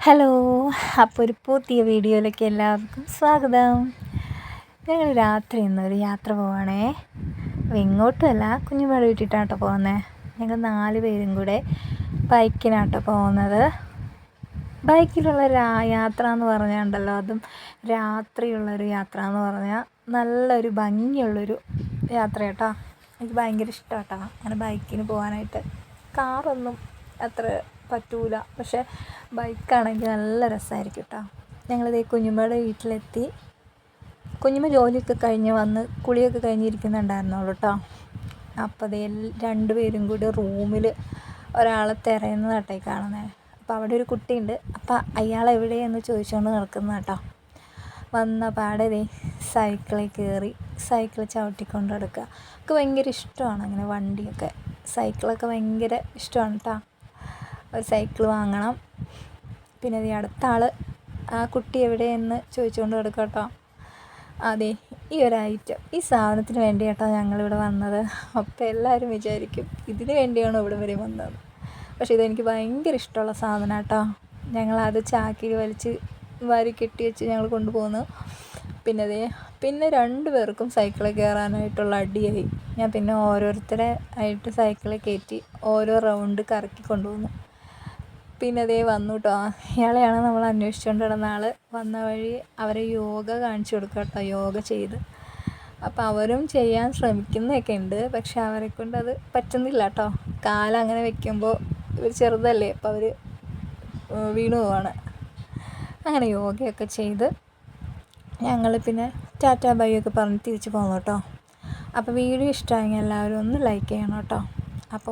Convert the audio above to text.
Hello, അപ്പോൾ ഒരു പുതിയ വീഡിയോയിലേക്ക് എല്ലാവർക്കും സ്വാഗതം. ഞങ്ങൾ രാത്രി ഇന്നൊരു യാത്ര പോവാണേ. അപ്പോൾ എങ്ങോട്ടുമല്ല, കുഞ്ഞുമഴ വീട്ടിട്ടാട്ടോ പോകുന്നത്. ഞങ്ങൾ 4 പേരും കൂടെ ബൈക്കിനാട്ടോ പോകുന്നത്. ബൈക്കിലുള്ള യാത്ര എന്ന് പറഞ്ഞാൽ അതും രാത്രിയുള്ളൊരു യാത്ര എന്ന് പറഞ്ഞാൽ നല്ലൊരു ഭംഗിയുള്ളൊരു യാത്ര കേട്ടോ. എനിക്ക് ഭയങ്കര ഇഷ്ടം കേട്ടോ അങ്ങനെ ബൈക്കിന് പോകാനായിട്ട്. കാറൊന്നും അത്ര പറ്റൂല, പക്ഷേ ബൈക്കാണെങ്കിൽ നല്ല രസമായിരിക്കും കേട്ടോ. ഞങ്ങളിതേ കുഞ്ഞുമ്മയുടെ വീട്ടിലെത്തി. കുഞ്ഞുമ്മ ജോലിയൊക്കെ കഴിഞ്ഞ് വന്ന് കുളിയൊക്കെ കഴിഞ്ഞിരിക്കുന്നുണ്ടായിരുന്നുള്ളൂ കേട്ടോ. അപ്പോൾ അതേ 2 പേരും കൂടി റൂമിൽ ഒരാളെ തിരയുന്നതായിട്ടേ കാണുന്നത്. അപ്പോൾ അവിടെ ഒരു കുട്ടിയുണ്ട്. അപ്പോൾ അയാൾ എവിടെയെന്ന് ചോദിച്ചുകൊണ്ട് നടക്കുന്ന കേട്ടോ. വന്ന പാടെ സൈക്കിളിൽ കയറി സൈക്കിൾ ചവിട്ടിക്കൊണ്ട് നടക്കുക. എനിക്ക് ഭയങ്കര ഇഷ്ടമാണ് അങ്ങനെ വണ്ടിയൊക്കെ, സൈക്കിളൊക്കെ ഭയങ്കര ഇഷ്ടമാണ് കേട്ടോ. ഒരു സൈക്കിൾ വാങ്ങണം. പിന്നെ അടുത്ത ആൾ ആ കുട്ടി എവിടെയെന്ന് ചോദിച്ചുകൊണ്ട് കിടക്കുക കേട്ടോ. അതെ, ഈ ഒരു ഐറ്റം, ഈ സാധനത്തിന് വേണ്ടി കേട്ടോ ഞങ്ങളിവിടെ വന്നത്. അപ്പോൾ എല്ലാവരും വിചാരിക്കും ഇതിന് വേണ്ടിയാണോ ഇവിടെ വരെ വന്നത്. പക്ഷേ ഇതെനിക്ക് ഭയങ്കര ഇഷ്ടമുള്ള സാധനം കേട്ടോ. ഞങ്ങളത് ചാക്കിൽ വലിച്ച് വാരി കെട്ടി വെച്ച് ഞങ്ങൾ കൊണ്ടുപോകുന്നു. പിന്നെ 2 പേർക്കും സൈക്കിളിൽ കയറാനായിട്ടുള്ള അടിയായി. ഞാൻ പിന്നെ ഓരോരുത്തരെ ആയിട്ട് സൈക്കിളിൽ കയറ്റി ഓരോ റൗണ്ട് കറക്കി കൊണ്ടുപോകുന്നു. പിന്നെ വന്നു കേട്ടോ. ഇയാളെയാണ് നമ്മൾ അന്വേഷിച്ചുകൊണ്ട് കിടന്ന ആൾ. വന്ന വഴി അവരെ യോഗ കാണിച്ചു കൊടുക്കുക കേട്ടോ, യോഗ ചെയ്ത്. അപ്പോൾ അവരും ചെയ്യാൻ ശ്രമിക്കുന്നതൊക്കെ ഉണ്ട്, പക്ഷെ അവരെ കൊണ്ട് അത് പറ്റുന്നില്ല കേട്ടോ. കാലങ്ങനെ വെക്കുമ്പോൾ ഇവർ ചെറുതല്ലേ, അപ്പോൾ അവർ വീണു പോവാണ്. അങ്ങനെ യോഗയൊക്കെ ചെയ്ത് ഞങ്ങൾ പിന്നെ ടാറ്റാ ബൈ ഒക്കെ പറഞ്ഞ് തിരിച്ച് പോകുന്നു കേട്ടോ. അപ്പോൾ വീഡിയോ ഇഷ്ടമായെങ്കിൽ എല്ലാവരും ഒന്ന് ലൈക്ക് ചെയ്യണം കേട്ടോ. അപ്പോൾ